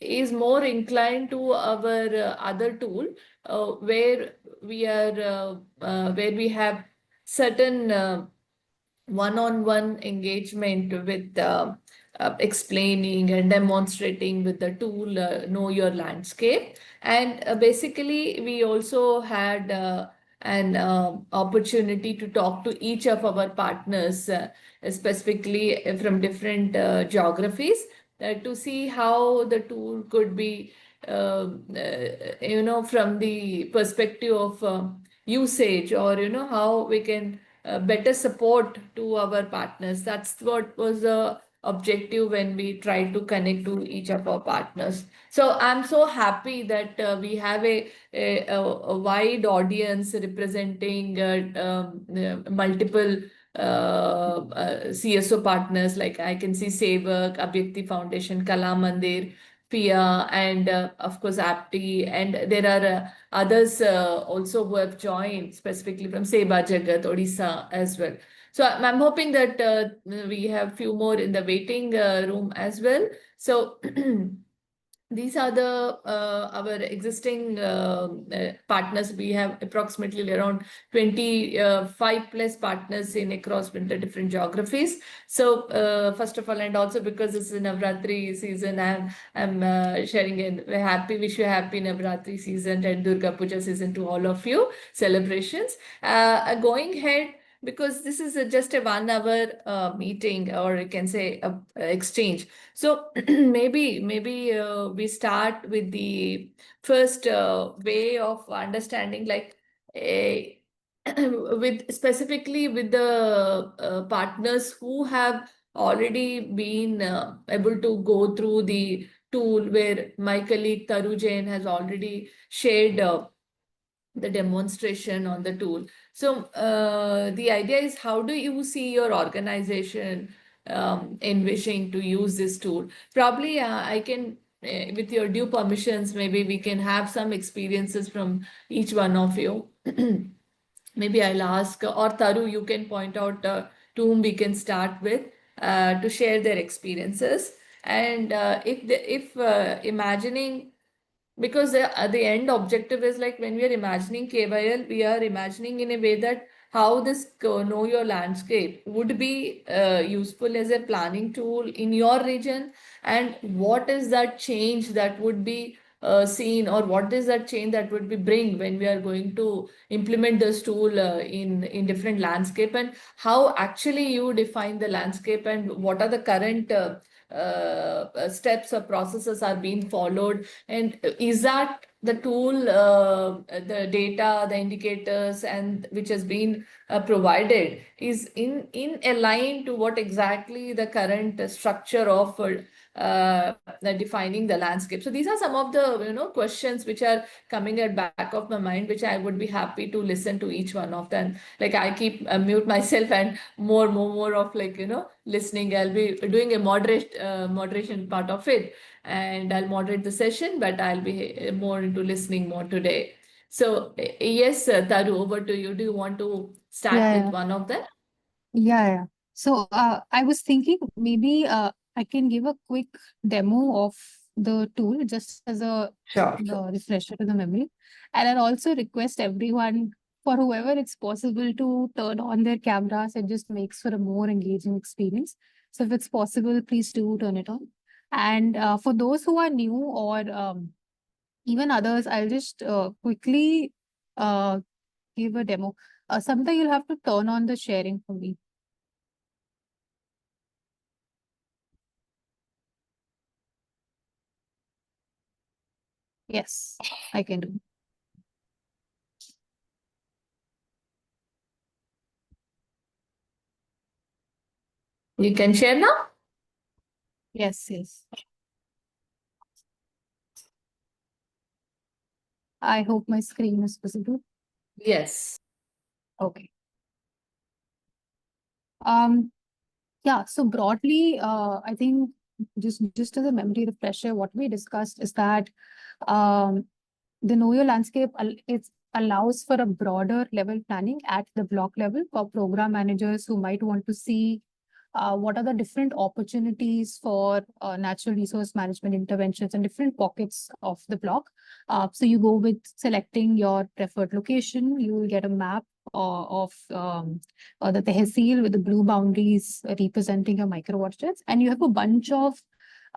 is more inclined to our other tool, where we are where we have certain one-on-one engagement with explaining and demonstrating with the tool, Know Your Landscape. And basically, we also had an opportunity to talk to each of our partners, specifically from different geographies, to see how the tool could be, from the perspective of usage, or, how we can better support to our partners. That's what was the objective when we tried to connect to each of our partners. So I'm so happy that we have a wide audience representing multiple CSO partners. Like I can see Sevak, Abhyakti Foundation, Kala Mandir, PIA, and of course APTI, and there are others also who have joined, specifically from Seba Jagat, Odisha as well. So I'm hoping that we have few more in the waiting room as well. So these are the our existing partners. We have approximately around 25 plus partners in across the different geographies. So first of all, and also because it's a Navratri season, I'm sharing a happy, wish you a happy Navratri season and Durga Puja season to all of you, celebrations. Going ahead, because this is just a 1 hour meeting, or you can say exchange. So maybe we start with the first way of understanding, like a with specifically with the partners who have already been able to go through the tool, where my colleague Taru Jain has already shared the demonstration on the tool. So the idea is, how do you see your organization envisioning to use this tool? Probably I can, with your due permissions, maybe we can have some experiences from each one of you. Maybe I'll ask, or Taru, you can point out to whom we can start with to share their experiences. And if imagining, because the end objective is like, when we are imagining KYL, we are imagining in a way that how this Know Your Landscape would be useful as a planning tool in your region, and what is that change that would be seen, or what is that change that would be bring when we are going to implement this tool in different landscape, and how actually you define the landscape, and what are the current steps or processes are being followed, and is that the tool, the data, the indicators, and which has been provided, is in align to what exactly the current structure of defining the landscape. So these are some of the questions which are coming at back of my mind, which I would be happy to listen to each one of them. Like I keep mute myself, and more of listening. I'll be doing a moderation part of it, and I'll moderate the session, but I'll be more into listening more today. So yes, Taru, over to you. Do you want to start with one of them? Yeah. So I was thinking maybe I can give a quick demo of the tool just as a Sure. refresher to the memory. And I'll also request everyone, for whoever it's possible, to turn on their cameras. It just makes for a more engaging experience. So if it's possible, please do turn it on. And for those who are new, or even others, I'll just quickly give a demo. Samantha, you'll have to turn on the sharing for me. Yes, I can do. You can share now? Yes. I hope my screen is visible. Yes. Okay. Yeah, so broadly, I think just as a memory refresher, what we discussed is that the Know Your Landscape it allows for a broader level planning at the block level for program managers who might want to see what are the different opportunities for natural resource management interventions in different pockets of the block. So you go with selecting your preferred location, you will get a map of the tehsil with the blue boundaries representing your micro watersheds, and you have a bunch of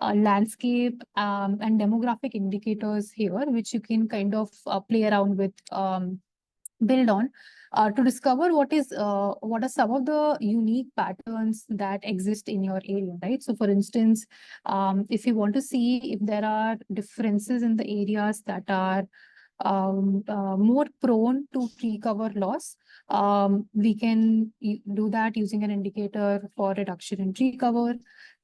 landscape and demographic indicators here, which you can kind of play around with, build on to discover what are some of the unique patterns that exist in your area, right? So, for instance, if you want to see if there are differences in the areas that are more prone to tree cover loss, we can do that using an indicator for reduction in tree cover.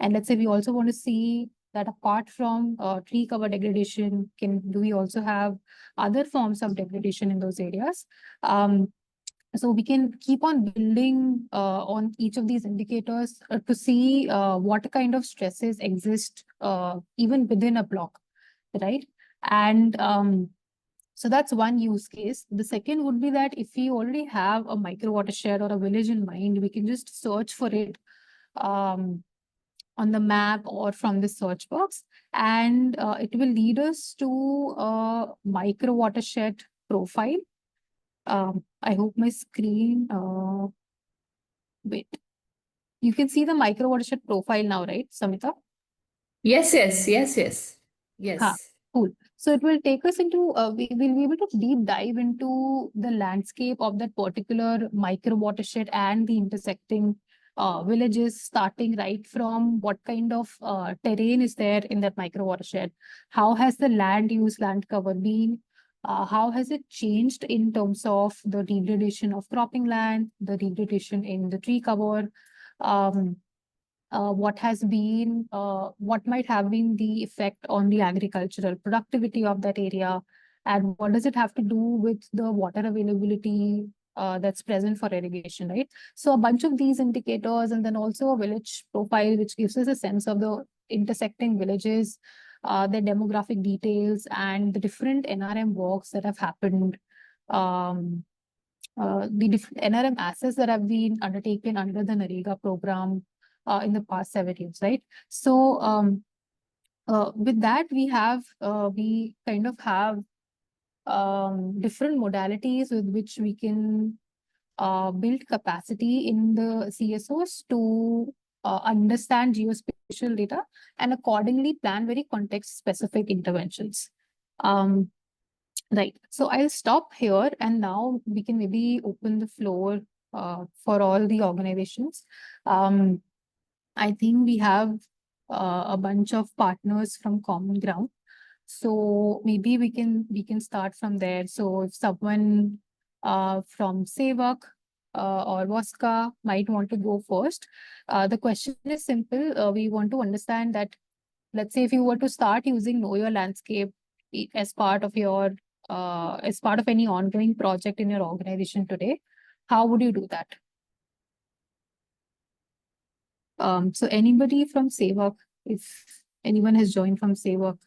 And let's say we also want to see that apart from tree cover degradation, do we also have other forms of degradation in those areas? So we can keep on building on each of these indicators to see what kind of stresses exist even within a block, right? And so that's one use case. The second would be that if we already have a micro watershed or a village in mind, we can just search for it on the map or from the search box, and it will lead us to a micro watershed profile. I hope my screen, wait, you can see the micro watershed profile now, right, Samita? Yes, yes, yes, yes, Ha, yes. cool. So it will take us into, we will be able to deep dive into the landscape of that particular micro watershed and the intersecting villages, starting right from what kind of terrain is there in that micro watershed. How has the land use, land cover been? How has it changed in terms of the degradation of cropping land, the degradation in the tree cover? Um, what has been, what might have been the effect on the agricultural productivity of that area, and what does it have to do with the water availability that's present for irrigation, right? So a bunch of these indicators, and then also a village profile, which gives us a sense of the intersecting villages, their demographic details, and the different NRM works that have happened. The different NRM assets that have been undertaken under the NREGA program in the past 7 years, right? So with that, we kind of have different modalities with which we can build capacity in the CSOs to understand geospatial data and accordingly plan very context-specific interventions. Right. So I'll stop here, and now we can maybe open the floor for all the organizations. I think we have a bunch of partners from Common Ground. So maybe we can start from there. So if someone from Sevak or Voska might want to go first, the question is simple. We want to understand that, let's say if you were to start using Know Your Landscape as part of your as part of any ongoing project in your organization today, how would you do that? So anybody from Sevak, if anyone has joined from Sevak.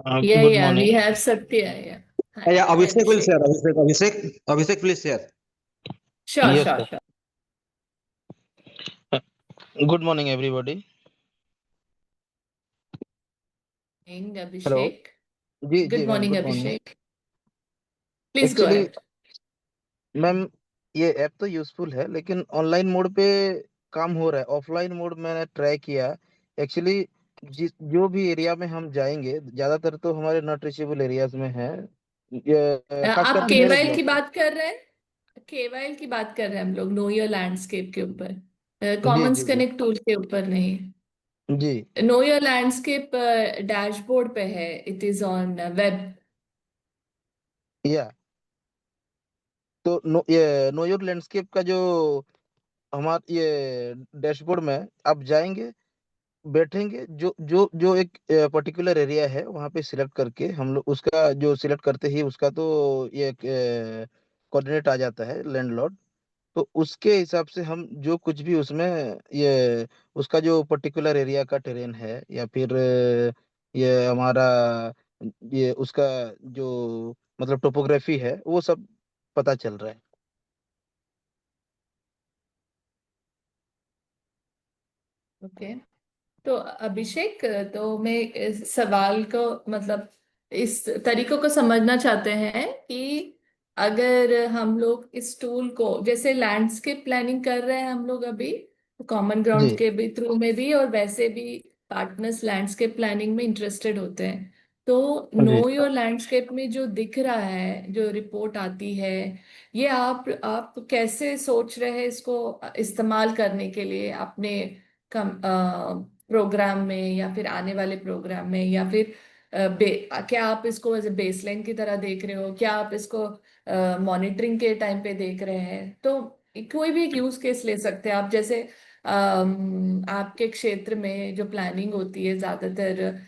Yeah, Good yeah, morning. we have Satya. Yeah. Hi, Yeah, hi, Abhishek will Abhishek. share. Abhishek, please share. Sure, Yes, sure, sir. sure. Good morning, everybody. Morning, Hello. Abhishek. Ji Good ji ma'am, morning, good morning. Abhishek. Please go actually ahead. Ma'am, ये app तो useful है, लेकिन online mode पे काम हो रहा है. Offline mode मैंने ट्राई किया. एक्चुअली जो भी एरिया में हम जाएंगे, ज्यादातर तो हमारे नॉट रीचेबल एरियाज में है, खास आप करके मेरे केवाइल ब्लॉक की में. बात कर रहे हैं? केवाइल की बात कर रहे हैं हम लोग, नो योर लैंडस्केप के ऊपर, जी कॉमन्स जी जी कनेक्ट टूल के ऊपर नहीं. जी. नो योर लैंडस्केप डैशबोर्ड पे है, इट इज ऑन वेब. या तो नो योर लैंडस्केप का जो हमारा ये डैशबोर्ड में आप जाएंगे, बैठेंगे, जो जो जो एक पर्टिकुलर एरिया है वहां पे सिलेक्ट करके हम लोग उसका जो सिलेक्ट करते ही उसका तो ये कोऑर्डिनेट आ जाता है लैंडलॉर्ड. तो उसके हिसाब से हम जो कुछ भी उसमें ये उसका जो पर्टिकुलर एरिया का टेरेन है, या फिर ये हमारा ये उसका जो मतलब टोपोग्राफी है, वो सब पता चल रहा है. ओके, तो अभिषेक, तो मैं इस सवाल को मतलब इस तरीकों को समझना चाहते हैं कि अगर हम लोग इस टूल को जैसे लैंडस्केप प्लानिंग कर रहे हैं हम लोग अभी कॉमन ग्राउंड जी के भी थ्रू में भी, और वैसे भी पार्टनर्स लैंडस्केप प्लानिंग में इंटरेस्टेड होते हैं, तो जी नो योर लैंडस्केप में जो दिख रहा है, जो रिपोर्ट आती है, ये आप कैसे सोच रहे हैं इसको इस्तेमाल करने के लिए अपने प्रोग्राम में या फिर आने वाले प्रोग्राम में, या फिर क्या आप इसको एज ए बेसलाइन की तरह देख रहे हो, क्या आप इसको मॉनिटरिंग के टाइम पे देख रहे हैं? तो कोई भी एक यूज केस ले सकते हैं आप, जैसे आपके क्षेत्र में जो प्लानिंग होती है ज्यादातर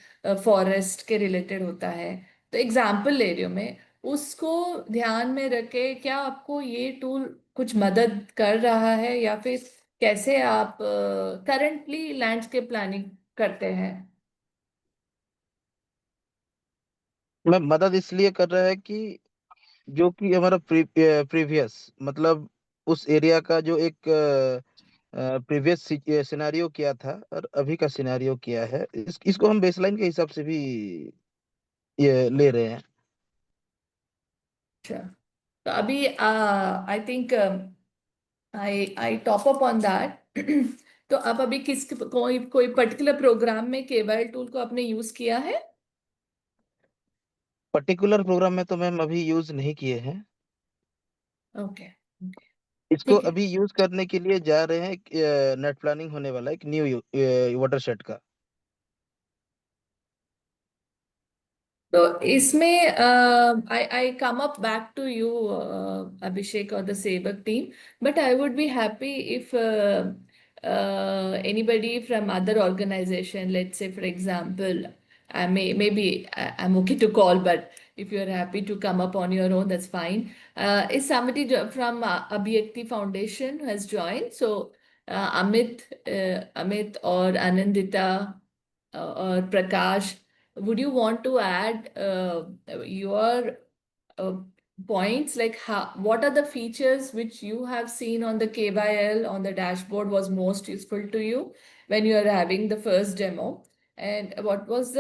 फॉरेस्ट के रिलेटेड होता है, तो एग्जाम्पल ले रही हूँ मैं, उसको ध्यान में रखे क्या आपको ये टूल कुछ मदद कर रहा है, या फिर कैसे आप करंटली लैंडस्केप प्लानिंग करते हैं? मैं मदद इसलिए कर रहा है कि जो कि हमारा प्रीवियस मतलब उस एरिया का जो एक प्रीवियस सिनेरियो किया था और अभी का सिनेरियो किया है, इसको हम बेसलाइन के हिसाब से भी ये ले रहे हैं। अच्छा, तो अभी I think I top up on that. तो आप अभी कोई कोई पर्टिकुलर प्रोग्राम में केवाई टूल को आपने यूज किया है? पर्टिकुलर प्रोग्राम में तो मैम अभी यूज नहीं किए हैं। ओके, इसको ठीक है। अभी यूज करने के लिए जा रहे हैं, नेट प्लानिंग होने वाला है एक न्यू वाटरशेड का। तो इसमें I come up back to you Abhishek or the Sebak team, but I would be happy if anybody from other organization, let's say for example, I'm okay to call, but if you're happy to come up on your own, that's fine. Is somebody from Abhyakti Foundation who has joined? So Amit or Anandita or Prakash, would you want to add your uh, points, like what are the features which you have seen on the KYL on the dashboard was most useful to you when you are having the first demo? And what was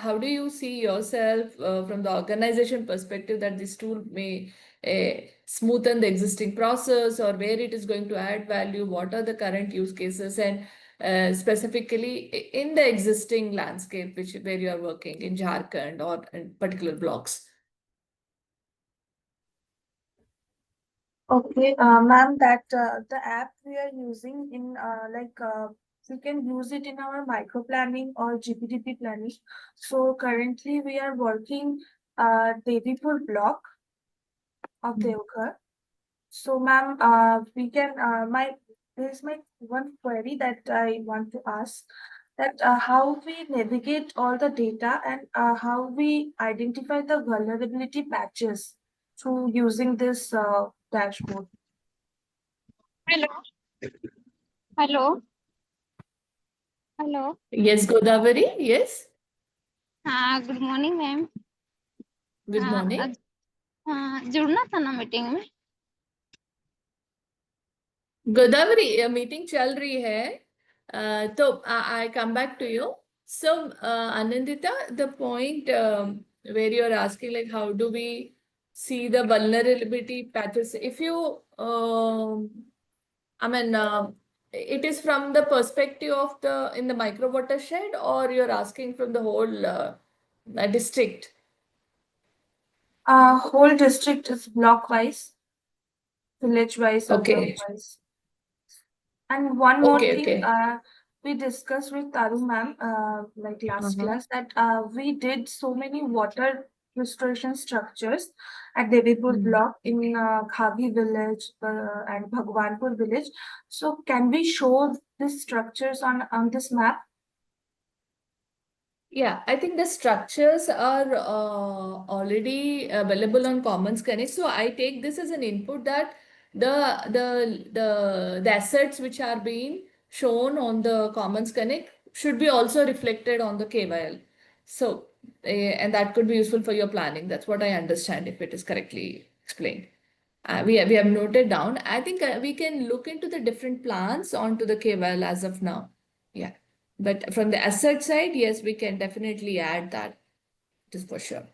how do you see yourself from the organization perspective that this tool may smoothen the existing process, or where it is going to add value? What are the current use cases, and specifically in the existing landscape which where you are working in Jharkhand or in particular blocks? Okay, ma'am, that the app we are using in we can use it in our micro planning or GPDP planning. So currently we are working Devipur block of Devghar. So ma'am, we can there's my one query that I want to ask, that how we navigate all the data and how we identify the vulnerability patches through using this dashboard. Hello. Hello. Hello. Yes, Godavari, yes. हाँ, good morning ma'am. Good morning. हाँ, जुड़ना था ना meeting में। Godavari, meeting चल रही है, तो I come back to you. So, Anandita, the point where you're asking, like, how do we see the vulnerability patches? If you, I mean, it is from the perspective of the in the micro watershed, or you're asking from the whole district? Whole district is block wise, village wise or block Okay, wise. And one more okay, thing, okay. we discussed with Taru ma'am, like last Uh-huh. class, that we did so many water restoration structures at Devipur Mm. block in Khagi village and Bhagwanpur village. So can we show these structures on this map? Yeah, I think the structures are already available on Commons Connect. So I take this as an input that the assets which are being shown on the Commons Connect should be also reflected on the KYL. So and that could be useful for your planning. That's what I understand if it is correctly explained. We have noted down. I think we can look into the different plans onto the KYL as of now. Yeah. But from the asset side, yes, we can definitely add that, just for sure.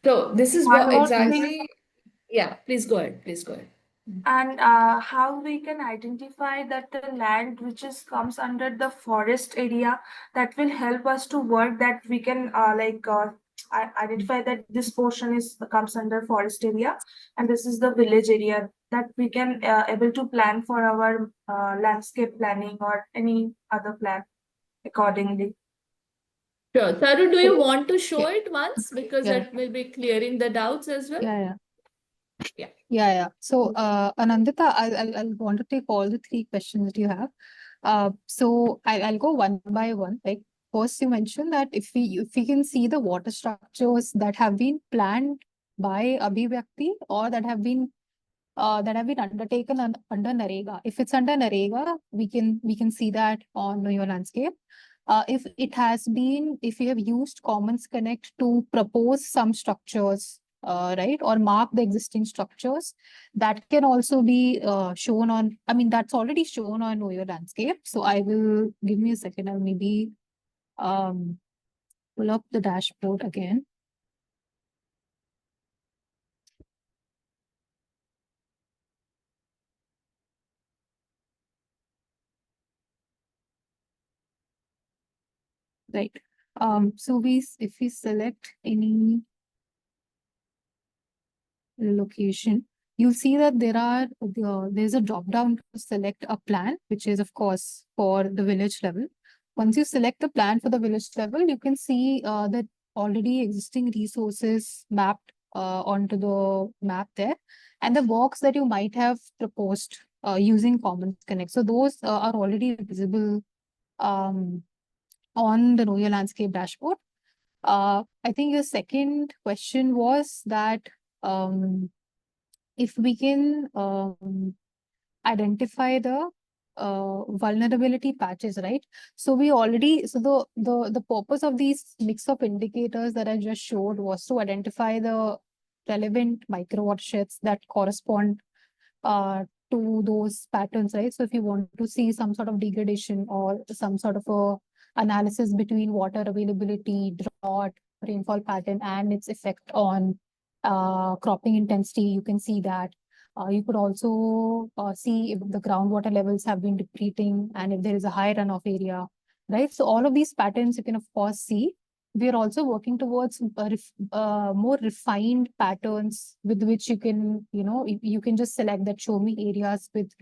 So this is One what more thing. exactly, yeah, please go ahead, please go ahead. And how we can identify that the land which is comes under the forest area, that will help us to work, that we can identify that this portion is comes under forest area and this is the village area, that we can able to plan for our landscape planning or any other plan accordingly. Sure. Taru, do you So- want to show it once? Because Yeah. that will be clearing the doubts as well. Yeah. Yeah. Yeah. So, Anandita, I'll want to take all the three questions that you have. So I'll go one by one. Like first, you mentioned that if we can see the water structures that have been planned by Abhivyakti or that have been undertaken under NREGA. If it's under NREGA, we can see that on your landscape. If you have used Commons Connect to propose some structures, right, or mark the existing structures, that can also be shown on, I mean, that's already shown on your landscape. So give me a second, I'll maybe pull up the dashboard again. Right. So if we select any location, you'll see that there's a drop down to select a plan, which is of course for the village level. Once you select the plan for the village level, you can see that already existing resources mapped onto the map there, and the works that you might have proposed using Commons Connect. So those are already visible on the Know Your Landscape dashboard. I think the second question was that if we can identify the vulnerability patches, right? So the purpose of these mix of indicators that I just showed was to identify the relevant micro watersheds that correspond to those patterns, right? So if you want to see some sort of degradation or some sort of a analysis between water availability, drought, rainfall pattern, and its effect on cropping intensity, you can see that. You could also see if the groundwater levels have been depleting and if there is a high runoff area, right? So all of these patterns you can of course see. We are also working towards more refined patterns with which you can, you can just select that show me areas with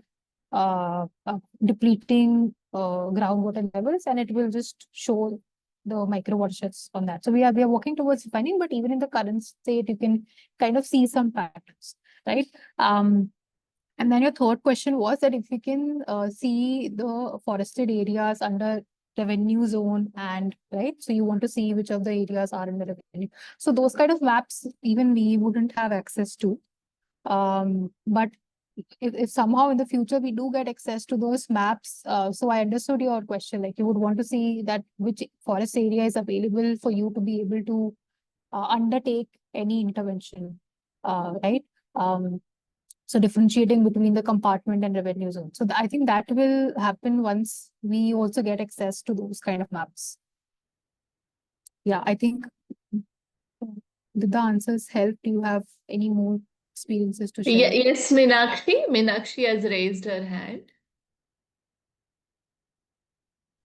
depleting groundwater levels, and it will just show the micro watersheds on that. So we are working towards refining, but even in the current state, you can kind of see some patterns, right? And then your third question was that if we can see the forested areas under revenue zone, and right, so you want to see which of the areas are in the revenue. So those kind of maps even we wouldn't have access to. But if somehow in the future we do get access to those maps, so I understood your question, like you would want to see that which forest area is available for you to be able to undertake any intervention, right? So differentiating between the compartment and revenue zone. So I think that will happen once we also get access to those kind of maps. Yeah, I think did the answers help? Do you have any more experiences to share? Yes, Meenakshi. Meenakshi has raised her hand.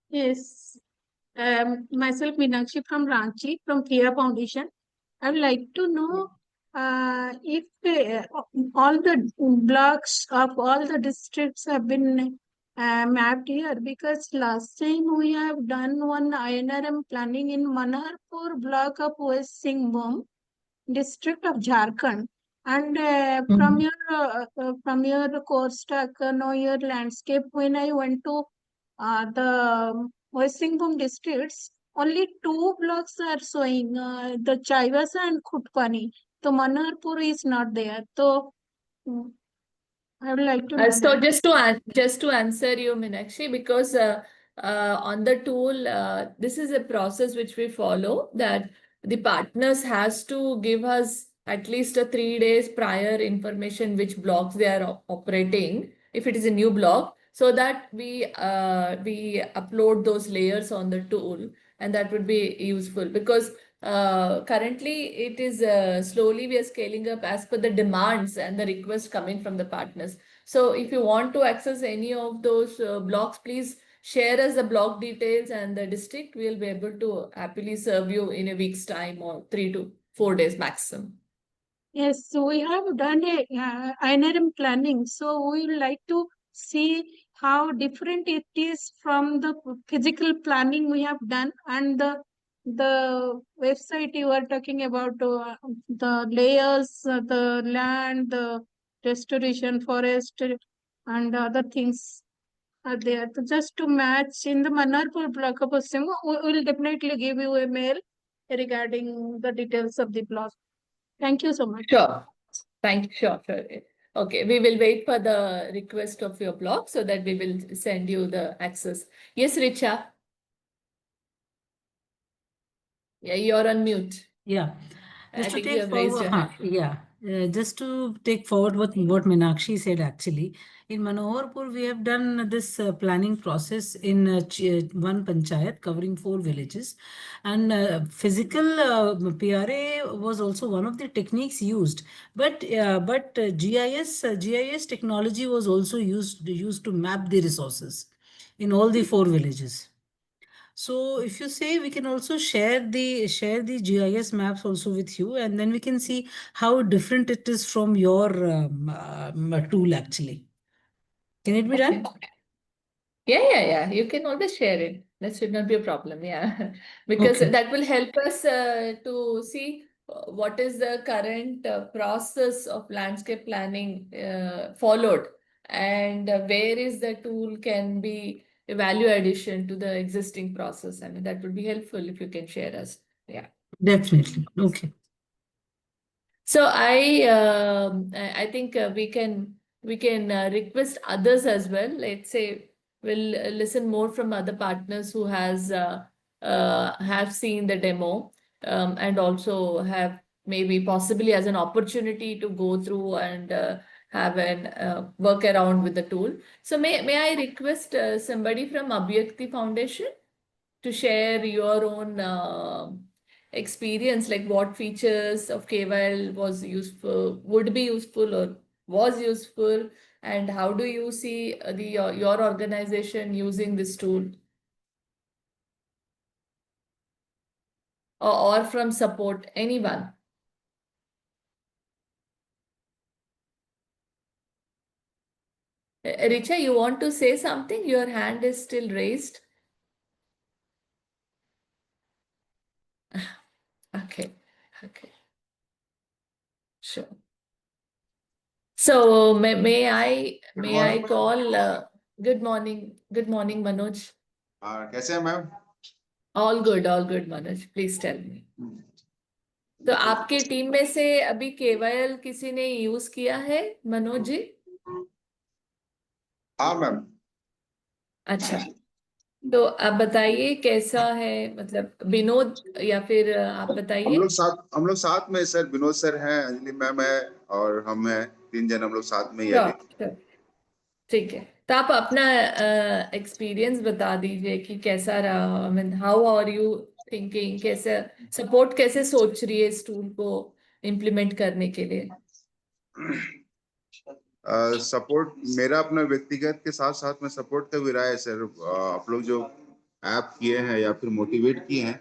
Yes, myself Meenakshi from Ranchi, from Kia Foundation. I would like to know if all the blocks of all the districts have been mapped here, because last time we have done one INRM planning in Manarpur block of West Singhbhum, district of Jharkhand. And from your course track, know your landscape, when I went to the West Singhbhum districts, only 2 blocks are showing, the Chaivasa and Khutpani. So Manarpur is not there. So I would like to know So that. just to answer you, Meenakshi, because on the tool, this is a process which we follow, that the partners has to give us at least a 3 days prior information which blocks they are operating if it is a new block. so that we upload those layers on the tool, and that would be useful because currently it is slowly we are scaling up as per the demands and the requests coming from the partners. So if you want to access any of those blocks, please share us the block details and the district. We'll be able to happily serve you in a week's time or 3 to 4 days maximum. Yes, so we have done a INRM planning. So we would like to see how different it is from the physical planning we have done, and the website you are talking about, the layers, the land, the restoration, forest, and other things are there. So just to match in the Manarpur block of Paschim, we will definitely give you a mail regarding the details of the block. Thank you so much. Sure. Thank you. Sure. Okay, we will wait for the request of your blog so that we will send you the access. Yes, Richa. Yeah, you're on mute. Yeah, I just to think you take have raised forward, your hand. just to take forward what Meenakshi said actually. In Manoharpur, we have done this planning process in one panchayat covering 4 villages, and physical PRA was also one of the techniques used. But GIS technology was also used to map the resources in all the 4 villages. So if you say, we can also share the GIS maps also with you, and then we can see how different it is from your tool actually. Can it be done? Okay. Yeah. You can always share it. That should not be a problem. Yeah, because Okay. that will help us to see what is the current process of landscape planning followed, and where is the tool can be a value addition to the existing process. I mean, that would be helpful if you can share us. Yeah. Definitely. Okay. So I think we can request others as well. Let's say we'll listen more from other partners who have seen the demo, and also have maybe possibly as an opportunity to go through and have an work around with the tool. So may I request somebody from Abhyakti Foundation to share your own experience, like what features of KYL was useful, would be useful, or was useful, and how do you see your organization using this tool? Or from support, anyone? Richa, you want to say something? Your hand is still raised. Okay. Sure. So may I call? Good morning, Manoj. कैसे हैं ma'am? All good, Manoj. Please tell me. तो आपके team में से अभी KYL किसी ने use किया है, मनोज जी? हाँ मैम। अच्छा, तो आप बताइए कैसा है, मतलब विनोद या फिर आप बताइए। हम लोग साथ में सर, विनोद सर हैं, अंजलि मैम है और हम हैं, 3 जन हम लोग साथ में ही है अभी। ठीक है, तो आप अपना एक्सपीरियंस बता दीजिए कि कैसा रहा। I mean, how are you thinking, कैसे सपोर्ट, कैसे सोच रही है इस टूल को इम्प्लीमेंट करने के लिए? सपोर्ट मेरा अपना व्यक्तिगत के साथ साथ में सपोर्ट का भी रहा है सर। आप लोग जो ऐप किए हैं या फिर मोटिवेट किए हैं,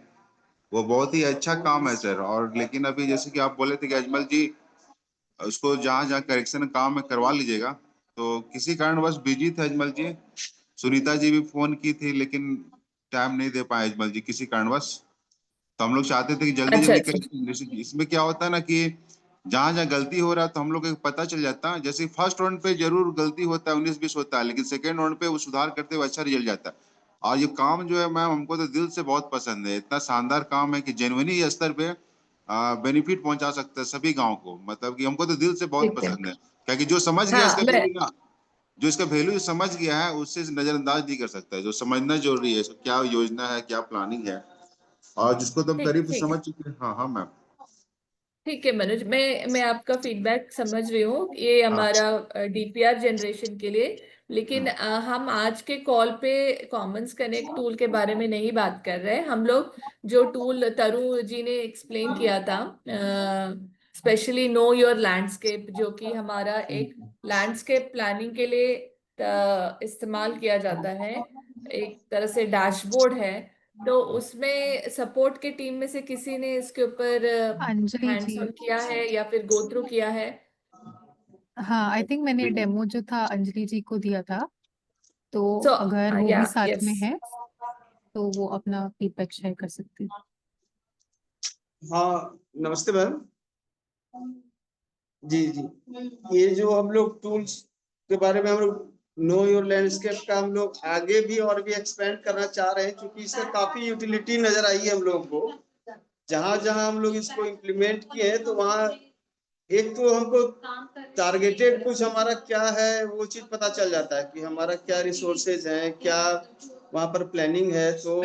वो बहुत ही अच्छा काम है सर। और लेकिन अभी जैसे कि आप बोले थे कि अजमल जी उसको जहाँ करेक्शन काम है करवा लीजिएगा, तो किसी कारणवश बिजी थे अजमल जी। सुनीता जी भी फोन की थी लेकिन टाइम नहीं दे पाए अजमल जी किसी कारणवश। तो हम लोग चाहते थे कि जल्दी करेक्शन। इसमें क्या होता है ना कि जहाँ गलती हो रहा है तो हम लोग को पता चल जाता है। जैसे फर्स्ट राउंड पे जरूर गलती होता है, 19-20 होता है, लेकिन सेकेंड राउंड पे वो सुधार करते हुए अच्छा रिजल्ट जाता है। और ये काम जो है मैम हमको तो दिल से बहुत पसंद है। इतना शानदार काम है कि जेन्युइनली स्तर पे बेनिफिट पहुंचा सकता है सभी गाँव को। मतलब कि हमको तो दिल से बहुत पसंद है, क्योंकि जो समझ गया इसका वैल्यू ना, जो इसका वैल्यू समझ गया है उससे नजरअंदाज नहीं कर सकता है। जो समझना जरूरी है, क्या योजना है, क्या प्लानिंग है, और जिसको तुम करीब समझ चुके हैं। हाँ मैम। ठीक है मनोज, मैं आपका फीडबैक समझ रही हूँ। ये हमारा DPR जनरेशन के लिए लेकिन हम आज के कॉल पे कॉमन्स कनेक्ट टूल के बारे में नहीं बात कर रहे हैं। हम लोग जो टूल तरु जी ने एक्सप्लेन किया था, स्पेशली नो योर लैंडस्केप, जो कि हमारा एक लैंडस्केप प्लानिंग के लिए इस्तेमाल किया जाता है, एक तरह से डैशबोर्ड है। तो उसमें सपोर्ट के टीम में से किसी ने इसके ऊपर अंजलि हैंड्स जी। ऑन किया है या फिर गो थ्रू किया है? हाँ, आई थिंक मैंने डेमो जो था अंजलि जी को दिया था, तो So, अगर वो भी yeah, साथ में yes. है तो वो अपना फीडबैक शेयर कर सकते हैं। हाँ, नमस्ते मैम। जी जी, ये जो हम लोग टूल्स के बारे में हम लोग नो योर लैंडस्केप का हम लोग आगे भी और भी एक्सपेंड करना चाह रहे हैं, क्योंकि इसका काफी यूटिलिटी नजर आई है हम लोग को। जहां जहां हम लोग इसको इम्प्लीमेंट किए हैं, तो वहाँ एक तो हमको टारगेटेड कुछ हमारा क्या है वो चीज पता चल जाता है कि हमारा क्या रिसोर्सेज है, क्या वहाँ पर प्लानिंग है। तो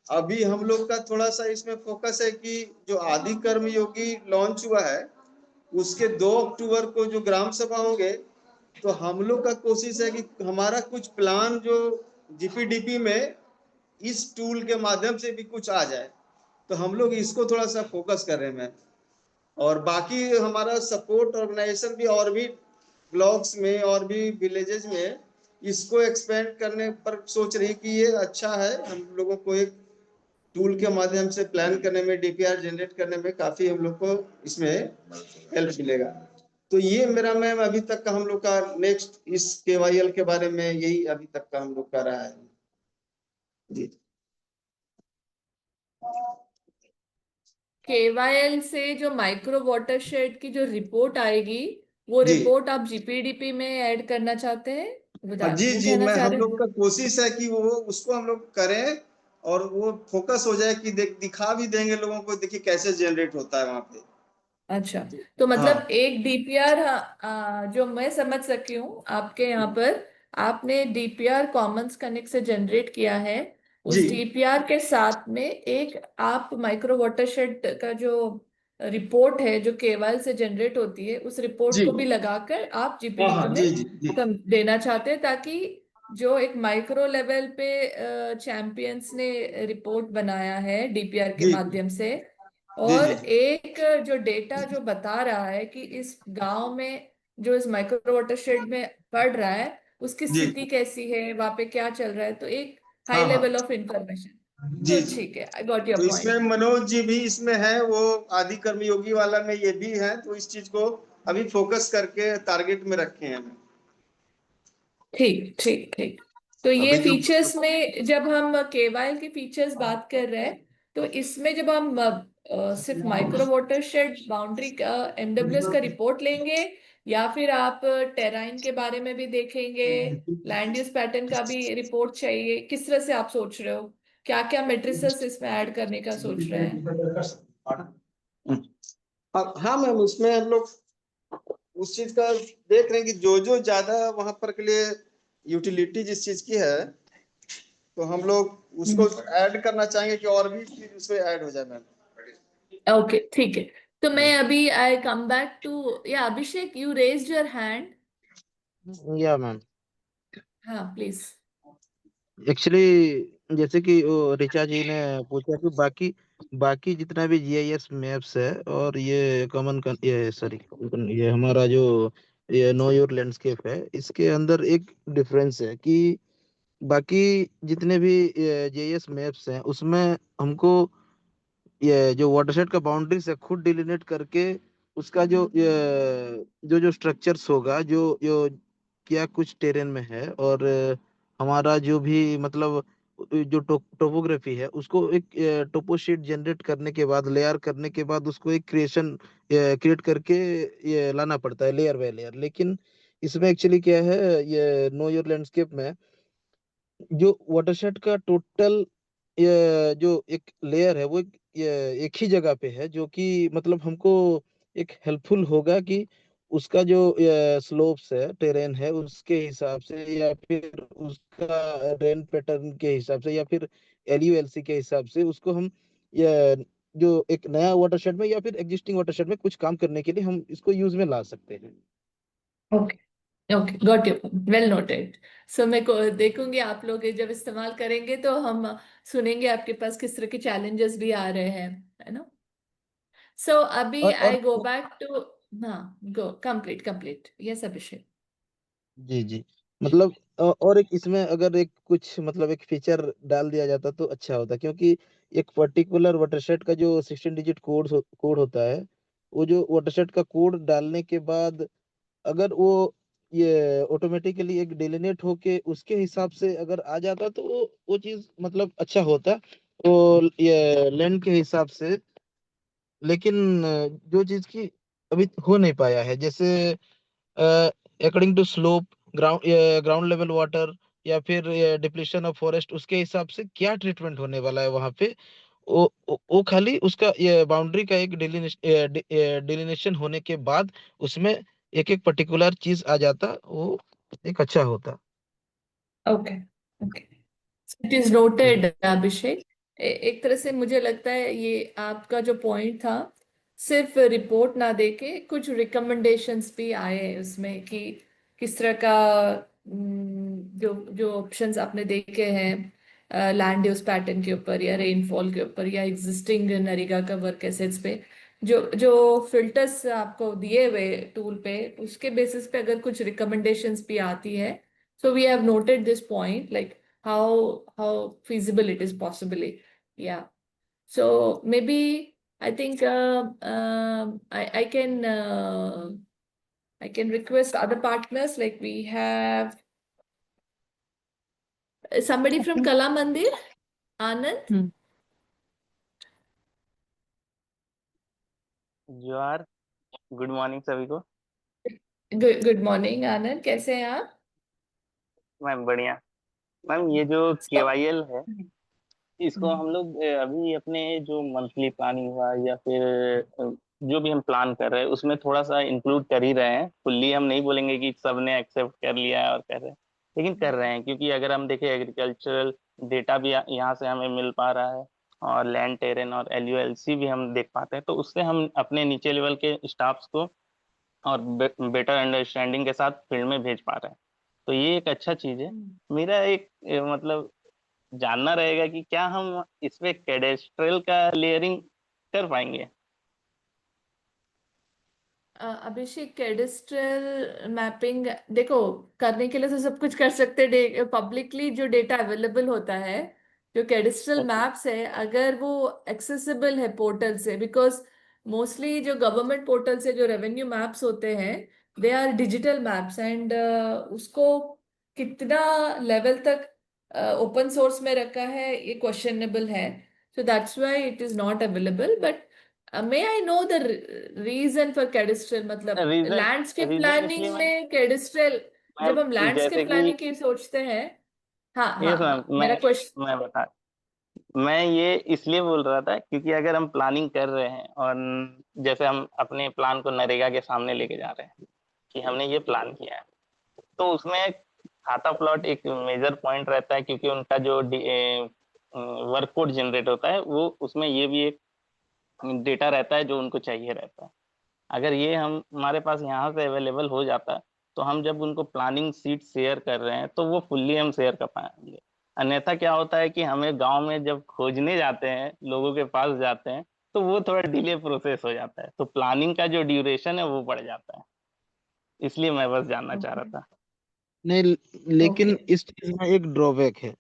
अभी हम लोग का थोड़ा सा इसमें फोकस है कि जो आदि कर्म योगी लॉन्च हुआ है, उसके 2 अक्टूबर को जो ग्राम सभा होंगे, तो हम लोग का कोशिश है कि हमारा कुछ प्लान जो जीपीडीपी में इस टूल के माध्यम से भी कुछ आ जाए। तो हम लोग इसको थोड़ा सा फोकस कर रहे हैं। और बाकी हमारा सपोर्ट ऑर्गेनाइजेशन भी और भी ब्लॉक्स में और भी विलेजेस में इसको एक्सपेंड करने पर सोच रही कि ये अच्छा है। हम लोगों को एक टूल के माध्यम से प्लान करने में, डीपीआर जनरेट करने में काफी हम लोग को इसमें हेल्प मिलेगा। तो ये मेरा मैम अभी तक का हम लोग का नेक्स्ट इस केवाईएल के बारे में यही अभी तक का हम लोग का रहा है जी। केवाईएल से जो माइक्रो वाटरशेड की जो रिपोर्ट आएगी, वो जी रिपोर्ट आप जीपीडीपी में ऐड करना चाहते हैं? जी वो जी, कहना मैं चाह हम रहे लोग हैं? का कोशिश है कि वो उसको हम लोग करें और वो फोकस हो जाए कि दिखा भी देंगे लोगों को, देखिए कैसे जनरेट होता है वहां पे। अच्छा, तो हाँ मतलब एक डीपीआर जो मैं समझ सकी हूँ आपके यहाँ पर, आपने डीपीआर कॉमन्स कनेक्ट से जनरेट किया है। जी उस डीपीआर के साथ में एक आप माइक्रो वाटरशेड का जो रिपोर्ट है जो केवाईएल से जनरेट होती है, उस रिपोर्ट जी, को भी लगाकर आप हाँ जीपीडीपी हाँ, जी में जी जी देना चाहते हैं, ताकि जो एक माइक्रो लेवल पे चैंपियंस ने रिपोर्ट बनाया है डीपीआर के जी माध्यम से, जी और जी एक जो डेटा जो बता रहा है कि इस गांव में जो इस माइक्रो वाटरशेड में पड़ रहा है उसकी जी, स्थिति कैसी है, वहां पे क्या चल रहा है, तो एक हाई हाँ हाँ, लेवल ऑफ इंफॉर्मेशन। जी तो जी। ठीक है, आई गॉट योर तो पॉइंट। इसमें मनोज जी भी इसमें है, वो आदि कर्मयोगी वाला में ये भी है, तो इस चीज को अभी फोकस करके टारगेट में रखे हैं। ठीक ठीक ठीक। तो ये अभी जो फीचर्स में जब हम केवाईएल की फीचर्स बात कर रहे हैं, तो इसमें जब हम सिर्फ माइक्रो वाटरशेड बाउंड्री का एमडब्ल्यूएस का रिपोर्ट लेंगे, या फिर आप टेराइन के बारे में भी देखेंगे, लैंड यूज पैटर्न का भी रिपोर्ट चाहिए, किस तरह से आप सोच रहे हो, क्या क्या मेट्रिसेस इसमें ऐड करने का सोच रहे हैं? हाँ मैम, उसमें हम लोग उस चीज का देख रहे हैं कि जो जो ज्यादा वहां पर के लिए यूटिलिटी जिस चीज की है, तो हम लोग उसको ऐड करना चाहेंगे कि और भी चीज उसमें ऐड हो जाए मैम। ओके ठीक है। तो मैं अभी आई कम बैक टू, या अभिषेक, यू रेज्ड योर हैंड। या मैम, हाँ प्लीज। एक्चुअली जैसे कि वो ऋचा जी ने पूछा कि बाकी बाकी जितना भी जीआईएस मैप्स है और ये ये सॉरी, ये हमारा जो ये नो योर लैंडस्केप है, इसके अंदर एक डिफरेंस है कि बाकी जितने भी जीआईएस मैप्स हैं उसमें हमको ये जो वाटरशेड का बाउंड्रीज है खुद डिलिनेट करके उसका जो जो जो स्ट्रक्चर्स होगा, जो क्या कुछ टेरेन में है, और हमारा जो भी मतलब जो टोपोग्राफी है उसको एक टोपो शीट जनरेट करने के बाद, लेयर करने के बाद उसको एक क्रिएट करके ये लाना पड़ता है लेयर बाय लेयर। लेकिन इसमें एक्चुअली क्या है, ये नो योर लैंडस्केप में जो वाटरशेड का टोटल ये जो एक लेयर है वो एक ही जगह पे है, जो कि मतलब हमको एक हेल्पफुल होगा कि उसका जो स्लोप्स है, टेरेन है, उसके हिसाब से, या फिर उसका रेन पैटर्न के हिसाब से, या फिर एलयूएलसी के हिसाब से उसको हम ये जो एक नया वाटरशेड में या फिर एग्जिस्टिंग वाटरशेड में कुछ काम करने के लिए हम इसको यूज में ला सकते हैं। Okay okay, got your point, well noted. So मैं को देखूंगी आप लोग जब इस्तेमाल करेंगे तो हम सुनेंगे आपके पास किस तरह के चैलेंजेस भी आ रहे हैं, है ना। सो अभी और आई गो बैक टू, हाँ, गो कंप्लीट कंप्लीट, यस अभिषेक। जी जी, मतलब और एक इसमें अगर एक कुछ मतलब एक फीचर डाल दिया जाता तो अच्छा होता, क्योंकि एक पर्टिकुलर वाटरशेड का जो 16 डिजिट कोड होता है, वो जो वाटरशेड का कोड डालने के बाद अगर वो ये ऑटोमेटिकली एक डिलिनेट होके उसके हिसाब से अगर आ जाता तो वो चीज मतलब अच्छा होता, तो ये लैंड के हिसाब से। लेकिन जो चीज की अभी हो नहीं पाया है, जैसे according to slope, ground level water, या फिर डिप्लीशन ऑफ फॉरेस्ट, उसके हिसाब से क्या ट्रीटमेंट होने वाला है वहां पे, वो खाली उसका ये बाउंड्री का एक डिलिनेशन होने के बाद उसमें एक एक पर्टिकुलर चीज आ जाता, वो एक अच्छा होता। Okay okay, it is noted Abhishek. एक तरह से मुझे लगता है ये आपका जो पॉइंट था, सिर्फ रिपोर्ट ना देके कुछ रिकमेंडेशंस भी आए उसमें कि किस तरह का जो जो ऑप्शंस आपने देखे हैं लैंड यूज पैटर्न के ऊपर या रेनफॉल के ऊपर या एग्जिस्टिंग नरेगा का वर्क एसेट्स पे, जो जो फिल्टर्स आपको दिए हुए टूल पे, उसके बेसिस पे अगर कुछ रिकमेंडेशंस भी आती है, so we have noted this point, like how feasible it is possibly. Yeah. So maybe I think I can request other partners, like we have somebody from Kala Mandir, Anand. Hmm. जोहार, good morning सभी को। Good morning, Anand. कैसे हैं आप? Ma'am बढ़िया। Ma'am ये जो So, केवाईएल है, इसको हम लोग अभी अपने जो मंथली प्लानिंग हुआ या फिर जो भी हम प्लान कर रहे हैं उसमें थोड़ा सा इंक्लूड कर ही रहे हैं। फुल्ली हम नहीं बोलेंगे कि सबने एक्सेप्ट कर लिया है और कर रहे हैं, लेकिन कर रहे हैं, क्योंकि अगर हम देखें एग्रीकल्चरल डेटा भी यहाँ से हमें मिल पा रहा है और लैंड टेरेन और एलयूएलसी भी हम देख पाते हैं, तो उससे हम अपने नीचे लेवल के स्टाफ्स को और बेटर अंडरस्टैंडिंग के साथ फील्ड में भेज पा रहे हैं। तो ये एक अच्छा चीज है। मेरा एक मतलब जानना रहेगा कि क्या हम इसमें कैडेस्ट्रल का लेयरिंग कर पाएंगे। अभिषेक, कैडेस्ट्रल मैपिंग देखो, करने के लिए तो सब कुछ कर सकते, पब्लिकली जो डेटा अवेलेबल होता है, जो कैडेस्ट्रल ओके। मैप्स है, अगर वो एक्सेसिबल है पोर्टल से, बिकॉज मोस्टली जो गवर्नमेंट पोर्टल से जो रेवेन्यू मैप्स होते हैं, they are digital maps, and उसको कितना लेवल तक ओपन सोर्स में रखा है ये क्वेश्चनेबल है। So that's why it is not available, but may I know the reason for cadastral, मतलब रीजन लैंडस्केप रीजन इसलिए प्लानिंग में कैडिस्ट्रल, मैम जब हम जैसे लैंडस्केप कि प्लानिंग की सोचते हैं। हाँ हाँ यस मैम, हाँ, मेरा क्वेश्चन। मैं बता मैं ये इसलिए बोल रहा था क्योंकि अगर हम प्लानिंग कर रहे हैं और जैसे हम अपने प्लान को नरेगा के सामने लेके जा रहे हैं कि हमने ये प्लान किया है, तो उसमें खाता प्लॉट एक मेजर पॉइंट रहता है, क्योंकि उनका जो वर्क कोड जनरेट होता है वो उसमें ये भी एक डेटा रहता है जो उनको चाहिए रहता है। अगर ये हम हमारे पास यहाँ से अवेलेबल हो जाता, तो हम जब उनको प्लानिंग सीट शेयर कर रहे हैं तो वो फुल्ली हम शेयर कर पाएंगे। अन्यथा क्या होता है कि हमें गांव में जब खोजने जाते हैं, लोगों के पास जाते हैं, तो वो थोड़ा डिले प्रोसेस हो जाता है, तो प्लानिंग का जो ड्यूरेशन है वो बढ़ जाता है। इसलिए मैं बस जानना चाह रहा था। नहीं, ओके। लेकिन इस चीज में एक ड्रॉबैक है,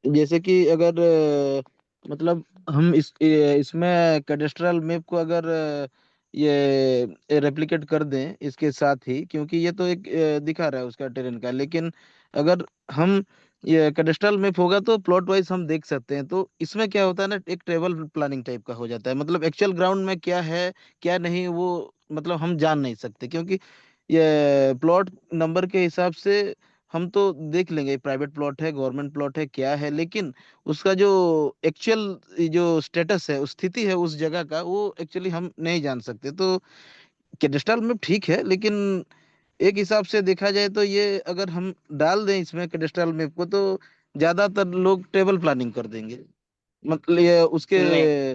जैसे कि अगर मतलब हम इसमें कैडेस्ट्रल मैप को अगर ये रेप्लिकेट कर दें इसके साथ ही, क्योंकि ये तो एक दिखा रहा है उसका टेरेन का, लेकिन अगर हम ये कैडेस्ट्रल मैप होगा तो प्लॉट वाइज हम देख सकते हैं, तो इसमें क्या होता है ना, एक ट्रेवल प्लानिंग टाइप का हो जाता है, मतलब एक्चुअल ग्राउंड में क्या है क्या नहीं वो मतलब हम जान नहीं सकते, क्योंकि ये प्लॉट नंबर के हिसाब से हम तो देख लेंगे प्राइवेट प्लॉट है गवर्नमेंट प्लॉट है क्या है, लेकिन उसका जो एक्चुअल जो स्टेटस है उस स्थिति है उस जगह का, वो एक्चुअली हम नहीं जान सकते। तो कैडेस्ट्रल में ठीक है, लेकिन एक हिसाब से देखा जाए तो ये अगर हम डाल दें इसमें कैडेस्ट्रल मैप को, तो ज्यादातर लोग टेबल प्लानिंग कर देंगे, मतलब ये उसके नहीं,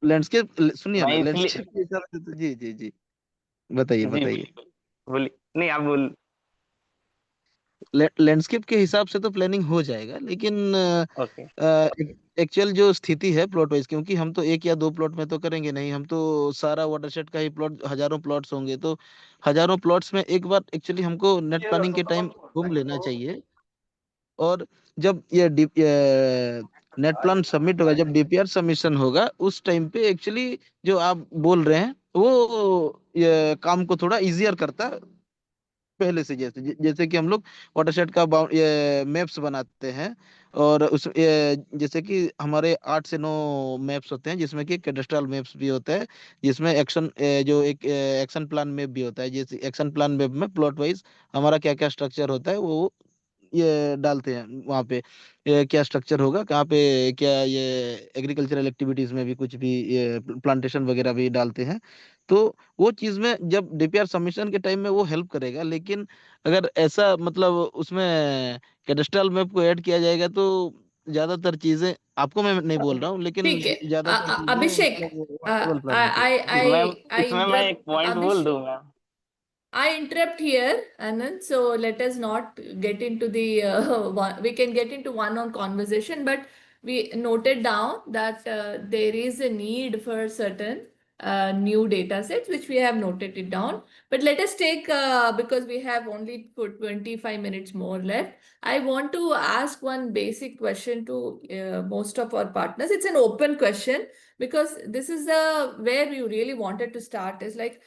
लैंडस्केप, सुनिए मैं ना, इसलिए लैंडस्केप के हिसाब से तो जी जी जी, बताइए जी बताइए। बिल्कुल, बोलिए, नहीं आप बोल। लैंडस्केप के हिसाब से तो प्लानिंग हो जाएगा, लेकिन ओके। एक्चुअल जो स्थिति है प्लॉट वाइज, क्योंकि हम तो एक या दो प्लॉट में तो करेंगे नहीं, हम तो सारा वाटरशेड का ही प्लॉट, हजारों प्लॉट्स होंगे, तो हजारों प्लॉट्स में एक बार एक्चुअली हमको नेट प्लानिंग के टाइम घूम लेना चाहिए। और जब नेट प्लान सबमिट होगा, जब डीपीआर सबमिशन होगा, उस टाइम पे एक्चुअली जो आप बोल रहे हैं वो ये काम को थोड़ा इजियर करता है पहले से। जैसे कि हम लोग वाटरशेड का ये मैप्स बनाते हैं, और उस जैसे कि हमारे 8 से 9 मैप्स होते हैं, जिसमें कि कैडेस्ट्रल मैप्स भी होता है, जिसमें एक्शन जो एक एक्शन प्लान मैप भी होता है। जैसे एक्शन प्लान मैप में प्लॉट वाइज हमारा क्या क्या स्ट्रक्चर होता है वो ये डालते हैं वहाँ पे, ये क्या स्ट्रक्चर होगा, कहाँ पे क्या ये एग्रीकल्चरल एक्टिविटीज में भी कुछ भी ये प्लांटेशन वगैरह भी डालते हैं। तो वो चीज में जब डीपीआर सबमिशन के टाइम में वो हेल्प करेगा, लेकिन अगर ऐसा मतलब उसमें कैडेस्ट्रल मैप को ऐड किया जाएगा तो ज्यादातर चीजें, आपको मैं नहीं बोल रहा हूँ, लेकिन ठीक है। ज्यादातर चीजें अभिषेक, मतलब टेबल प्लानिंग पे। जी मैम I इसमें मैं एक interrupt पॉइंट बोल Abhishek. दूं ma'am. I interrupt here, Anand. So let us not get into the one. We can get into one-on conversation, but we noted down that there is a need for certain new data sets, which we have noted it down. But let us take because we have only for 25 minutes more left. I want to ask one basic question to most of our partners. It's an open question because this is the where we really wanted to start. Is like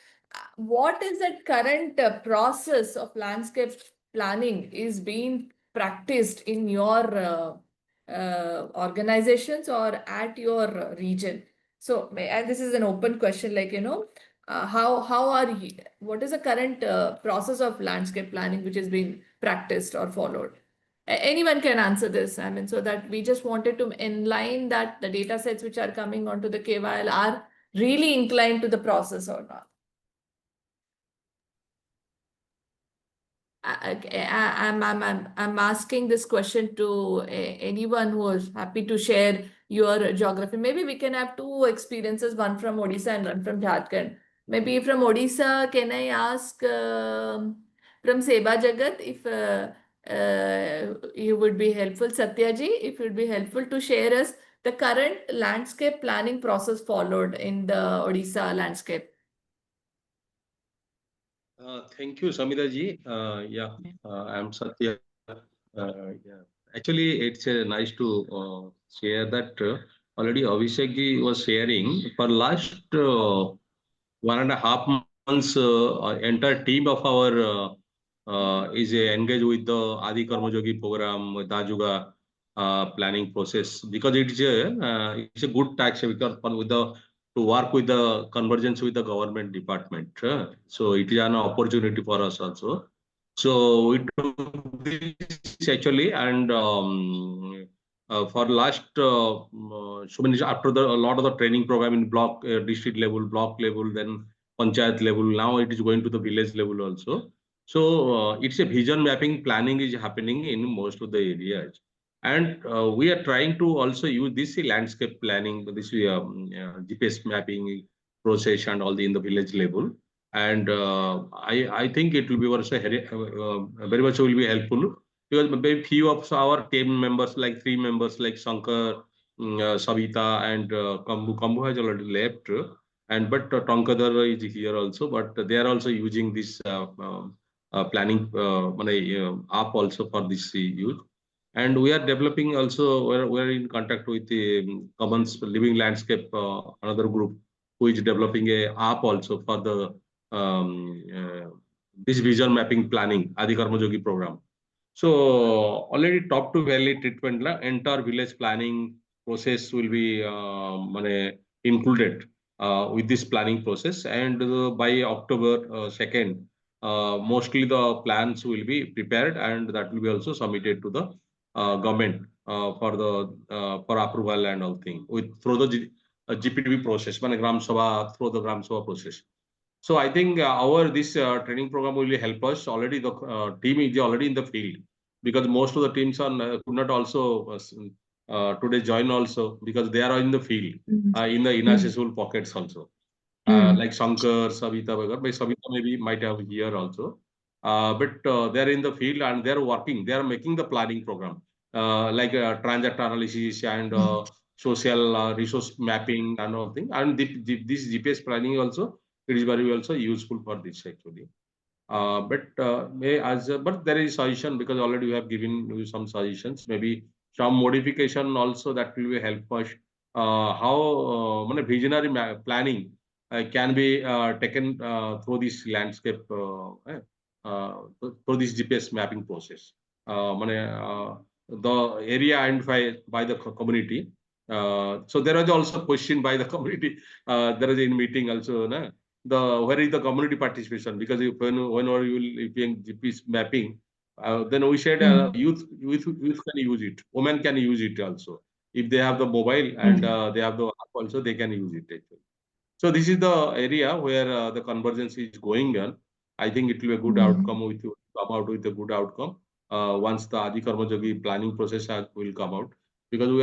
what is the current process of landscape planning is being practiced in your organizations or at your region? So, and this is an open question, like, how are you, what is the current process of landscape planning which is being practiced or followed? Anyone can answer this. I mean, so that we just wanted to inline that the data sets which are coming onto the KYL are really inclined to the process or not. I'm asking this question to anyone who is happy to share your geography. Maybe we can have two experiences, one from Odisha and one from Jharkhand. Maybe from Odisha, can I ask from Seba Jagat if you would be helpful, Satyaji, if it would be helpful to share us the current landscape planning process followed in the Odisha landscape. Thank you, Samita ji. I'm Satya. Yeah. Actually, it's nice to share that already Abhishek ji was sharing for last 1.5 months. Entire team of our is engaged with the Adi Karma Yogi program, Dajuga planning process, because it's a good tax because with the to work with the convergence with the government department. So it is an opportunity for us also. So we took this actually, and for last so many after a lot of the training program in block, district level, block level, then panchayat level. Now it is going to the village level also. So it's a vision mapping planning is happening in most of the areas. And we are trying to also use this landscape planning, this GPS mapping process and all in the village level. And I think it will be also very much will be helpful, because very few of our team members, like 3 members, like Shankar, Savita, and Kambu. Kambu has already left, and but Tonkadar is here also. But they are also using this planning app also for this use. And we are developing also, we're in contact with the Commons Living Landscape, another group who is developing a app also for the this vision mapping planning, Adi Karma Yogi program. So already top to valley treatment, entire village planning process will be included with this planning process. And by October 2nd, mostly the plans will be prepared, and that will be also submitted to the government for approval and all thing through the GPTV process, Gram Sabha, through the Gram Sabha process. So I think our this training program will help us. Already the team is already in the field, because most of the teams are could not also today join also, because they are in the field in the inaccessible pockets also. like Shankar, Savita, but Savita maybe might have here also. But they're in the field and they're working. They are making the planning program, like transact analysis and social resource mapping and all thing. And this GPS planning also, it is very also useful for this actually. But there is suggestion because already we have given you some suggestions. Maybe some modification also that will help us. How visionary planning can be taken through this landscape through this GPS mapping process. The area identified by the community. So there was also question by the community. There is in meeting also. Where is the community participation? Because whenever you will GPS mapping, then we said youth can use it. Women can use it also. If they have the mobile and they have the app also, they can use it actually. So this is the area where the convergence is going on. I think it will be a good outcome with you, come out with a good outcome once the Adi Karmajogi planning process will come out. Because we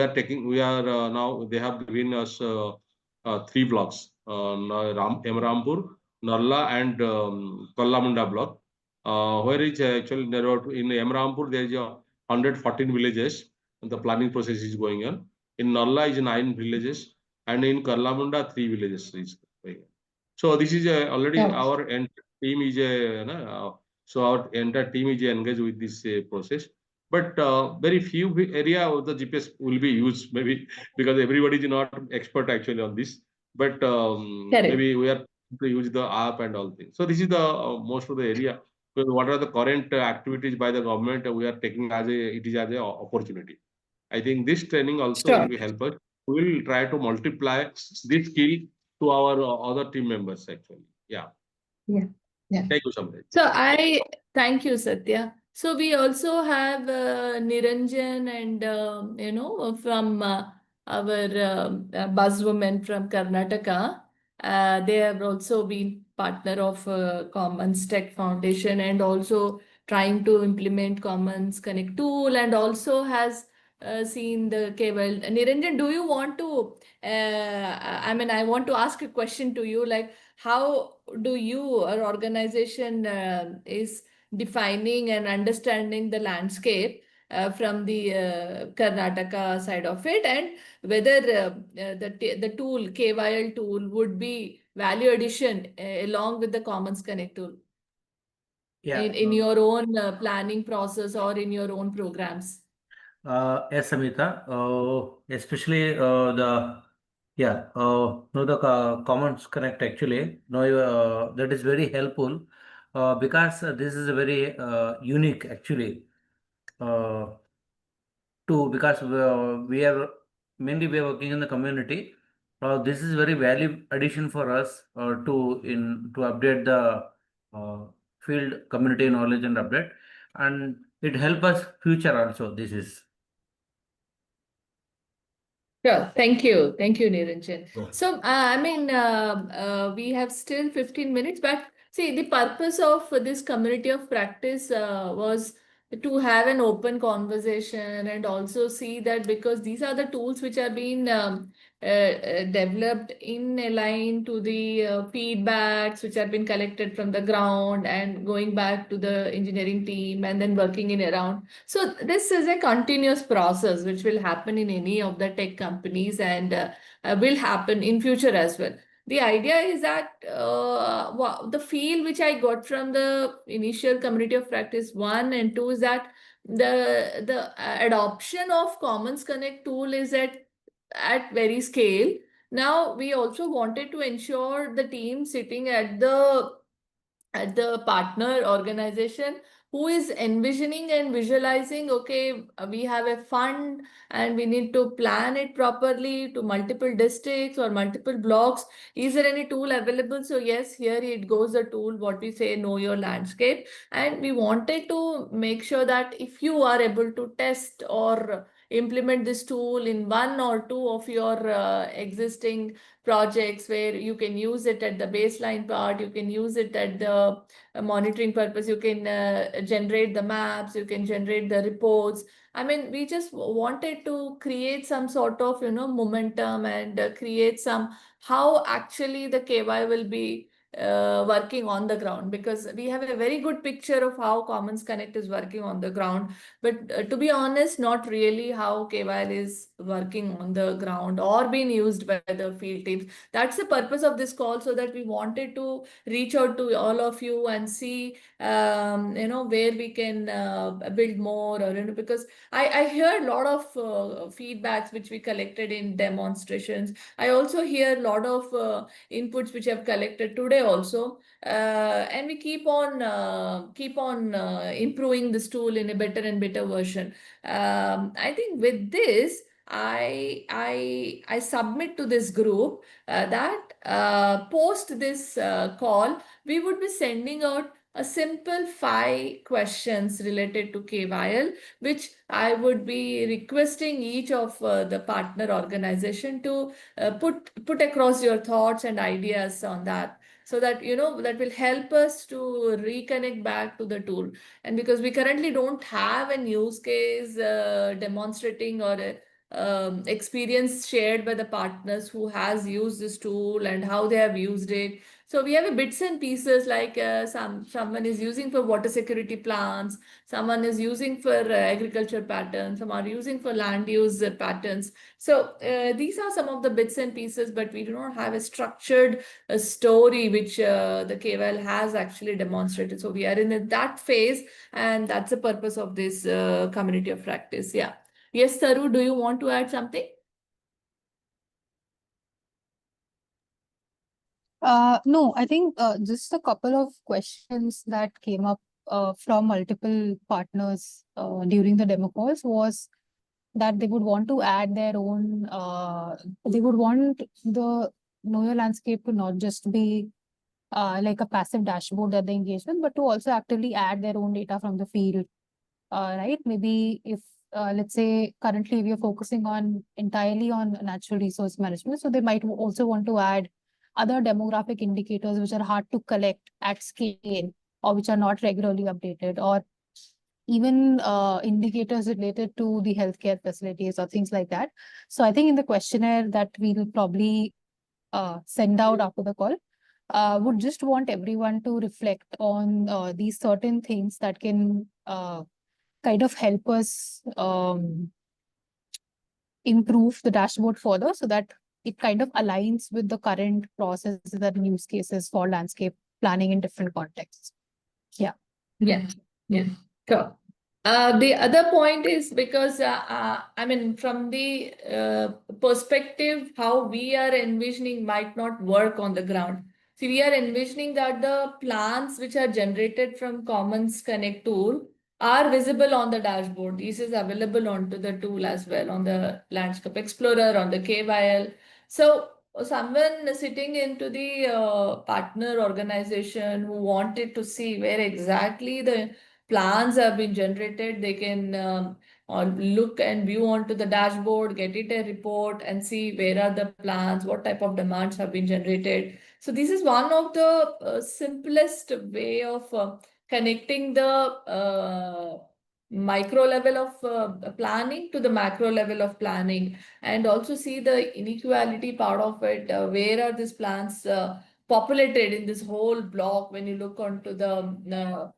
are now, they have given us 3 blocks, Rampur, Narla and Kallamunda block, where is actually in Rampur there is 114 villages and the planning process is going on. In Narla is 9 villages and in Kallamunda 3 villages is going on. So this is already our team is engaged with this process. But very few area of the GPS will be used maybe because everybody is not expert actually on this. But maybe we are to use the app and all things. So this is the most of the area. So what are the current activities by the government we are taking as an opportunity. I think this training also will be help us. We will try to multiply this skill to our other team members actually. Yeah. Thank you, Samrit. So thank you, Satya. So we also have Niranjan and from our buzzwoman from Karnataka. They have also been partner of Commons Tech Foundation and also trying to implement Commons Connect tool and also has seen the cable. Niranjan, do you want to? I want to ask a question to you, like how do you or organization is defining and understanding the landscape from the Karnataka side of it, and whether the tool, KYL tool, would be value addition along with the Commons Connect tool in your own planning process or in your own programs? Yes, Samita, especially the Commons Connect actually, that is very helpful because this is a very unique actually tool because we are mainly working in the community. This is very value addition for us to update the field community knowledge and update, and it help us future also. This is. Sure. Thank you. Thank you, Niranjan. So, we have still 15 minutes, but see, the purpose of this community of practice was to have an open conversation and also see that because these are the tools which are being developed in line to the feedbacks which have been collected from the ground and going back to the engineering team and then working in around. So this is a continuous process which will happen in any of the tech companies and will happen in future as well. The idea is that the feel which I got from the initial community of practice 1 and 2 is that the adoption of Commons Connect tool is at very scale. Now we also wanted to ensure the team sitting at the partner organization who is envisioning and visualizing, okay, we have a fund and we need to plan it properly to multiple districts or multiple blocks. Is there any tool available? So yes, here it goes the tool, what we say, know your landscape. And we wanted to make sure that if you are able to test or implement this tool in 1 or 2 of your existing projects where you can use it at the baseline part, you can use it at the monitoring purpose, you can generate the maps, you can generate the reports, I mean, we just wanted to create some sort of, momentum and create some how actually the KY will be working on the ground, because we have a very good picture of how Commons Connect is working on the ground. But to be honest, not really how KYL is working on the ground or being used by the field teams. That's the purpose of this call, so that we wanted to reach out to all of you and see, where we can build more, or, because I hear a lot of feedbacks which we collected in demonstrations. I also hear a lot of inputs which I've collected today also, and we keep on improving this tool in a better and better version. I think with this, I submit to this group that post this call, we would be sending out a simple 5 questions related to KYL, which I would be requesting each of the partner organization to put across your thoughts and ideas on that, so that that will help us to reconnect back to the tool. And because we currently don't have a use case demonstrating or a experience shared by the partners who has used this tool and how they have used it. So we have a bits and pieces, like someone is using for water security plans, someone is using for agriculture patterns, some are using for land use patterns. So these are some of the bits and pieces, but we do not have a structured story which the KWL has actually demonstrated. So we are in that phase, and that's the purpose of this community of practice. Yeah. Yes, Taru, do you want to add something? No, I think just a couple of questions that came up from multiple partners during the demo calls was that they would want to add their own, they would want the Know Your Landscape to not just be like a passive dashboard that they engage with, but to also actively add their own data from the field, right? Maybe if, let's say, currently we are focusing on entirely on natural resource management, so they might also want to add other demographic indicators which are hard to collect at scale or which are not regularly updated, or even indicators related to the healthcare facilities or things like that. So I think in the questionnaire that we'll probably send out after the call, would just want everyone to reflect on these certain things that can kind of help us improve the dashboard further, so that it kind of aligns with the current processes and use cases for landscape planning in different contexts. Yeah. Yeah. Yeah. Sure. The other point is because, I mean, from the perspective, how we are envisioning might not work on the ground. See, we are envisioning that the plans which are generated from Commons Connect tool are visible on the dashboard. This is available onto the tool as well, on the Landscape Explorer, on the KYL. So someone sitting into the partner organization who wanted to see where exactly the plans have been generated, they can look and view onto the dashboard, get it a report and see where are the plans, what type of demands have been generated. So this is one of the simplest way of connecting the micro level of planning to the macro level of planning, and also see the inequality part of it. Where are these plans populated in this whole block when you look onto the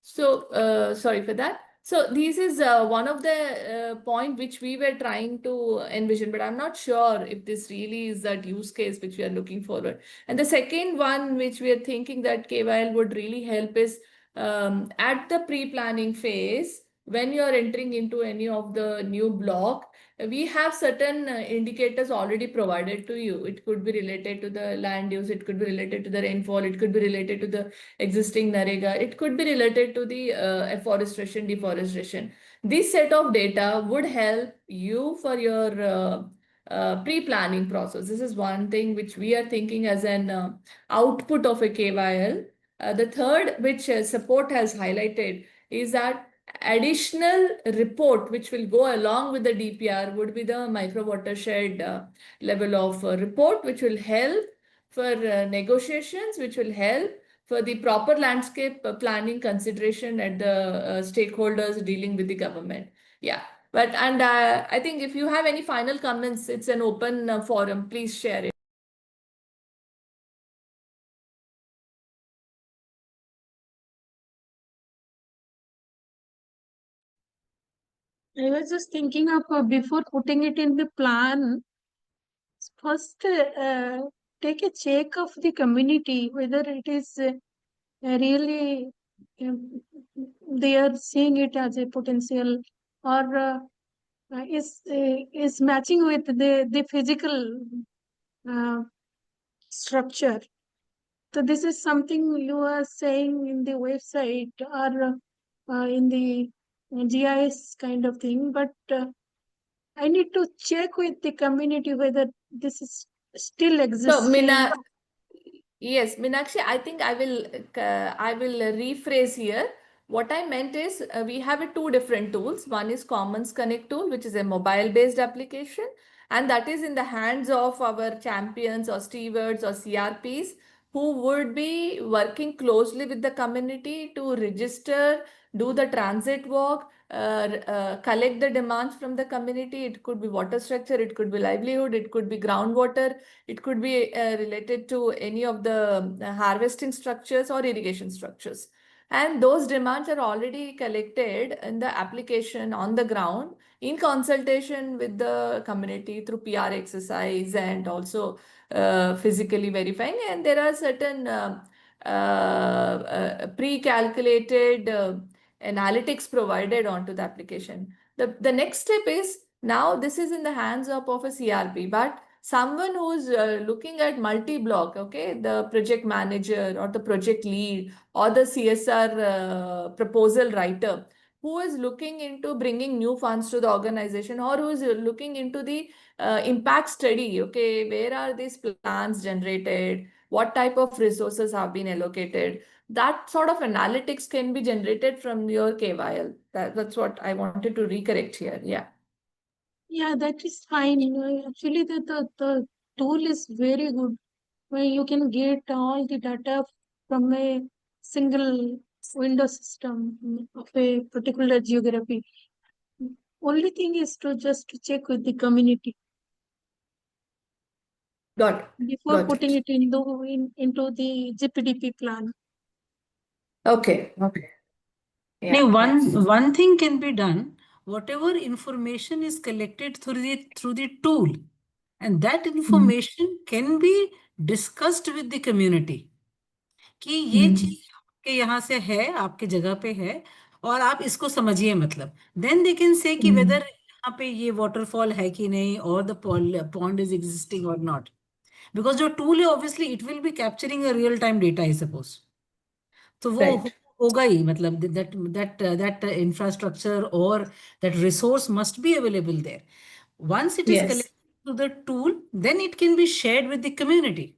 So, sorry for that. So this is one of the point which we were trying to envision, but I'm not sure if this really is that use case which we are looking forward. And the second one which we are thinking that KYL would really help is at the pre-planning phase, when you are entering into any of the new block, we have certain indicators already provided to you. It could be related to the land use, it could be related to the rainfall, it could be related to the existing NREGA, it could be related to the afforestation, deforestation. This set of data would help you for your pre-planning process. This is one thing which we are thinking as an output of a KYL. The third, which support has highlighted, is that additional report which will go along with the DPR would be the micro watershed level of report, which will help for negotiations, which will help for the proper landscape planning consideration at the stakeholders dealing with the government. Yeah. But I think if you have any final comments, it's an open forum. Please share it. I was just thinking of before putting it in the plan, first take a check of the community, whether it is really they are seeing it as a potential, or is matching with the physical structure. So this is something you are saying in the website or in the GIS kind of thing, but I need to check with the community whether this is still So, existing. yes, Meenakshi, I think I will rephrase here. What I meant is we have two different tools. One is Commons Connect tool, which is a mobile-based application, and that is in the hands of our champions or stewards or CRPs who would be working closely with the community to register, do the transit walk, collect the demands from the community. It could be water structure, it could be livelihood, it could be groundwater, it could be related to any of the harvesting structures or irrigation structures. And those demands are already collected in the application on the ground in consultation with the community through PR exercise and also physically verifying. And there are certain pre-calculated analytics provided onto the application. The next step is now this is in the hands of a CRP, but someone who's looking at multi-block, okay, the project manager or the project lead or the CSR proposal writer, who is looking into bringing new funds to the organization or who is looking into the impact study, okay, where are these plans generated, what type of resources have been allocated. That sort of analytics can be generated from your KYL. That's what I wanted to recorrect here. Yeah. Yeah, that is fine. Actually, the tool is very good, where you can get all the data from a single window system of a particular geography. Only thing is to just check with the community Got it. before Got putting it. it into the GPDP plan. Okay. Okay. Now, Yeah. one thing can be done. Whatever information is collected through the tool, and that information can be discussed with the community. कि ये चीज आपके यहाँ से है, आपके जगह पे है, और आप इसको समझिए मतलब. Then they can say कि whether यहाँ पे ये waterfall है कि नहीं, or the pond is existing or not. Because जो tool है, obviously it will be capturing a real time data, I suppose. तो वो Right. होगा ही मतलब that infrastructure or that resource must be available there. Once it is Yes. collected to the tool, then it can be shared with the community.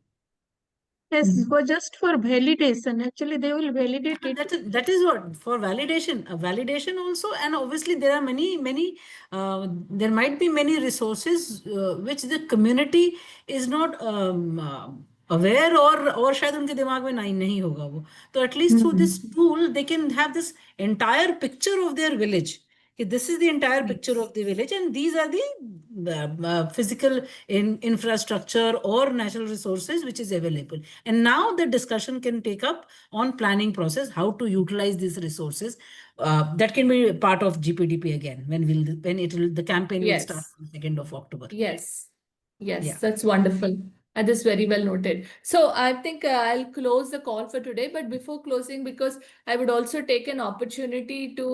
Yes, for just for validation. Actually, they will validate it. That is what for validation. Validation also, and obviously there are many. There might be many resources which the community is not aware or शायद उनके दिमाग में नहीं होगा वो. तो at least through this tool they can have this entire picture of their village. This is the entire picture of the village, and these are the physical infrastructure or natural resources which is available. And now the discussion can take up on planning process, how to utilize these resources. That can be part of GPDP again when the campaign will start on 2nd of October. Yes. Yes, Yeah. that's wonderful. And that's very well noted. So I think I'll close the call for today. But before closing, because I would also take an opportunity to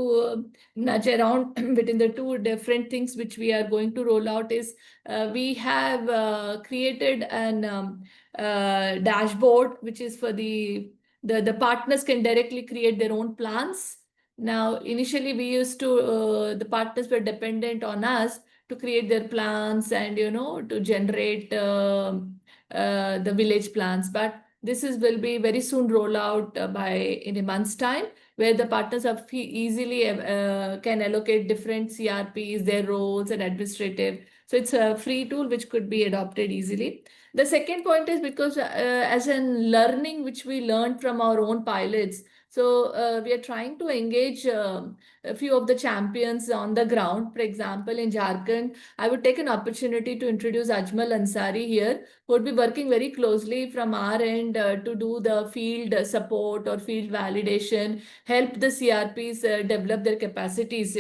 nudge around between the two different things which we are going to roll out is we have created an dashboard, which is for the partners can directly create their own plans. Now, initially we used to, the partners were dependent on us to create their plans and, to generate the village plans. But this will be very soon roll out in a month's time, where the partners easily can allocate different CRPs, their roles and administrative. So it's a free tool which could be adopted easily. The second point is because as in learning, which we learned from our own pilots, so we are trying to engage a few of the champions on the ground. For example, in Jharkhand, I would take an opportunity to introduce Ajmal Ansari here, who would be working very closely from our end to do the field support or field validation, help the CRPs develop their capacities,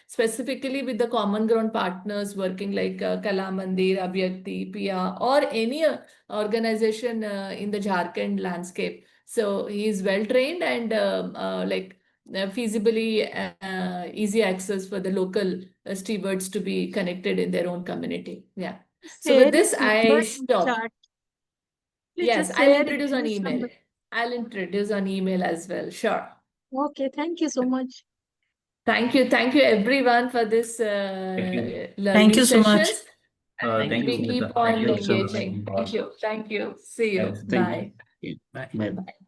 specifically with the common ground partners working like Kala Mandir, Abhyakti, PIA, or any organization in the Jharkhand landscape. So he is well trained and feasibly easy access for the local stewards to be connected in their own community. Yeah. So with this, I stop. Please Yes, just I'll share it introduce on with email. somebody. I'll introduce on email as well. Sure. Okay, thank you so much. Thank you. Thank you everyone for this you. learning Thank you so much. sessions. And Thank we you, keep Smita. on Thank you so much. engaging. Thank you. Thank you. See you. Thank you. Bye. Bye. Bye. Bye.